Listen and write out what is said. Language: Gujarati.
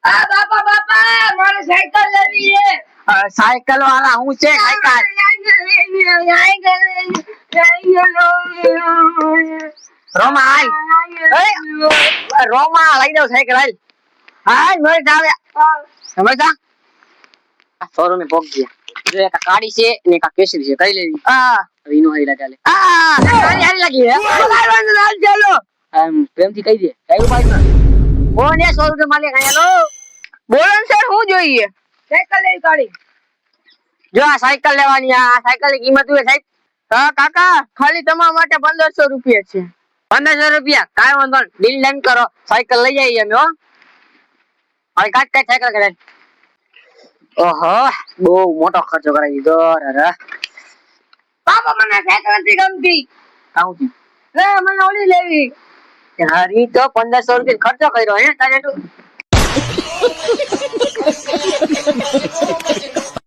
આ બાપા બાપા મારે સાયકલ લેવી છે. સાયકલ વાળા હું છે સાયકલ રોમા હાલ રોમા લઈ જાવ સાયકલ હાલ હાલ મર આવે સમજતા 100 રૂપિયા પોક ગયા જો એક કાળી છે ને એક કેસરી છે કઈ લેવી વીનો હાઈલા ચાલે કાળી હારી લાગી હે બોલાવવાનું હાલ ચાલો પ્રેમથી કહી દે કઈ બાઈક માં કોને 100 રૂપિયા માલે હાલો બોલો સર હું જોઈએ સાયકલ લેવી કાઢી જો આ સાયકલ લેવાની આ સાયકલ ની કિંમત હોય સાહેબ હા કાકા ખાલી તમારા માટે 1500 રૂપિયા છે 1500 રૂપિયા કાઈ વાંધો નહીં ડીલ ડન કરો સાયકલ લઈ જઈએ અમે હો હવે કાટ સાયકલ કરે ઓહો બહુ મોટો ખર્ચો કરાવી દીધો અરે બાપા મને સાયકલ નથી ગમતી કાઉથી લે મને ઓલી લેવી હારી તો 1500 રૂપિયા ખર્ચો કર્યો હે તારે તું